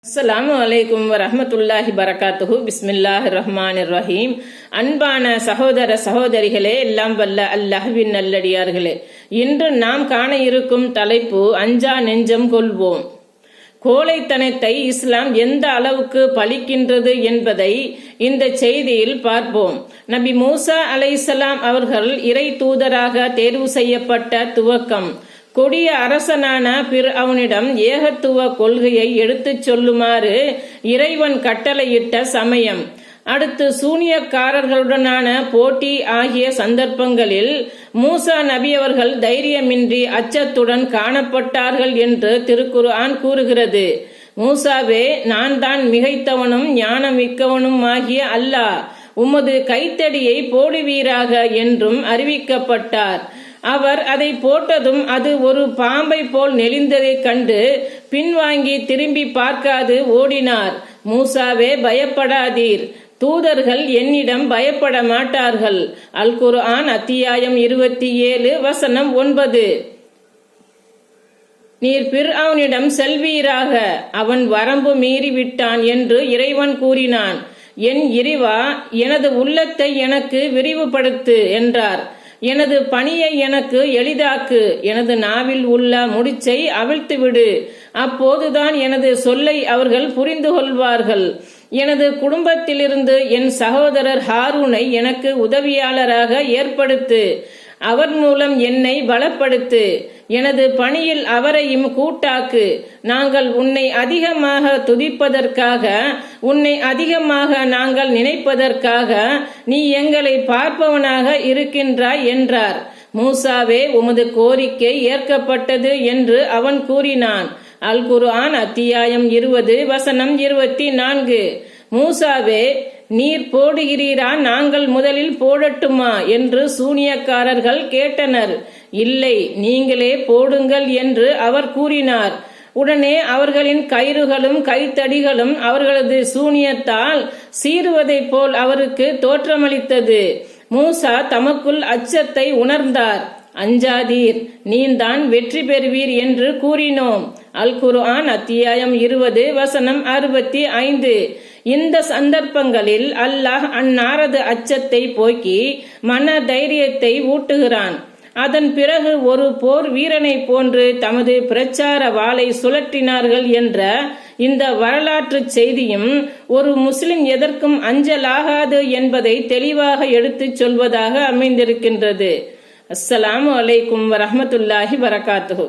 அஸ்ஸலாமு அலைக்கும் வரஹ்மத்துல்லாஹி பரகாத்துஹு. பிஸ்மில்லாஹிர் ரஹ்மானிர் ரஹீம். அன்பான சகோதர சகோதரிகளே, எல்லாம் வல்ல அல்லாஹ்வின் நல்லடியார்களே, இன்று நாம் காண இருக்கும் தலைப்பு அஞ்சா நெஞ்சம் கொள்வோம். கோழைத்தனத்தை இஸ்லாம் எந்த அளவுக்கு பழிக்கின்றது என்பதை இந்த செய்தியில் பார்ப்போம். நபி மூசா அலைஹிஸ்ஸலாம் அவர்கள் இறை தூதராக தேர்வு செய்யப்பட்ட துவக்கம், கொடிய அரசனான பிர்அவுனிடம் ஏகத்துவ கொள்கையை எடுத்துச் சொல்லுமாறு இறைவன் கட்டளையிட்ட சமயம், அடுத்து சூனியக்காரர்களுடனான போட்டி ஆகிய சந்தர்ப்பங்களில் மூசா நபி அவர்கள் தைரியமின்றி அச்சத்துடன் காணப்பட்டார்கள் என்று திருக்குர்ஆன் கூறுகிறது. மூசாவே, நான் தான் மிகைத்தவனும் ஞானம் மிக்கவனும் ஆகிய அல்லாஹ், உமது கைத்தடியை போடுவீராக என்றும் அறிவிக்கப்பட்டார். அவர் அதை போட்டதும் அது ஒரு பாம்பை போல் நெளிந்ததைக் கண்டு பின்வாங்கி திரும்பி பார்க்காது ஓடினார். மூசாவே, பயப்படாதீர், தூதர்கள் என்னிடம் பயப்பட மாட்டார்கள். அல் குர்ஆன் அத்தியாயம் 27 வசனம் 9. நீர் பிர்அவுனிடம் செல்வீராக, அவன் வரம்பு மீறி விட்டான் என்று இறைவன் கூறினான். என் இறைவா, எனது உள்ளத்தை எனக்கு விரிவுபடுத்து என்றார். எனது பணியை எனக்கு எளிதாக்கு, எனது நாவில் உள்ள முடிச்சை அவிழ்த்துவிடு, அப்போதுதான் எனது சொல்லை அவர்கள் புரிந்து கொள்வார்கள். எனது குடும்பத்திலிருந்து என் சகோதரர் ஹாரூனை எனக்கு உதவியாளராக ஏற்படுத்து, அவர் மூலம் என்னை பலப்படுத்து, எனது பணியில் அவரையும் கூட்டாக்கு. நாங்கள் உன்னை அதிகமாக துதிப்பதற்காக, உன்னை அதிகமாக நாங்கள் நினைப்பதற்காக நீ எங்களை பார்ப்பவனாக இருக்கின்றாய் என்றார். மூசாவே, உமது கோரிக்கை ஏற்கப்பட்டது என்று அவன் கூறினான். அல் குர்ஆன் அத்தியாயம் 20 வசனம் 24. மூசாவே, நீர் போடுகிறீரா, நாங்கள் முதலில் போடட்டுமா என்று சூனியக்காரர்கள் கேட்டனர். இல்லை, நீங்களே போடுங்கள் என்று அவர் கூறினார். உடனே அவர்களின் கயிறுகளும் கைத்தடிகளும் அவர்களது சூனியத்தால் சீறுவதைப் போல் அவருக்கு தோற்றமளித்தது. மூசா தமக்குள் அச்சத்தை உணர்ந்தார். அஞ்சாதீர், நீந்தான் வெற்றி பெறுவீர் என்று கூறினோம். அல் குர்ஆன் அத்தியாயம் 20 வசனம் 65. இந்த சந்தர்ப்பங்களில் அல்லாஹ் அன்னாரது அச்சத்தை போக்கி மன தைரியத்தை ஊட்டுகிறான். அதன் பிறகு ஒரு போர் வீரனை போன்று தமது பிரச்சார வாளை சுழற்றினார்கள் என்ற இந்த வரலாற்று செய்தியும் ஒரு முஸ்லிம் எதற்கும் அஞ்சலாகாது என்பதை தெளிவாக எடுத்துச் சொல்வதாக அமைந்திருக்கின்றது. அஸ்ஸலாமு அலைக்கும் வரஹ்மத்துல்லாஹி பரகாத்துஹு.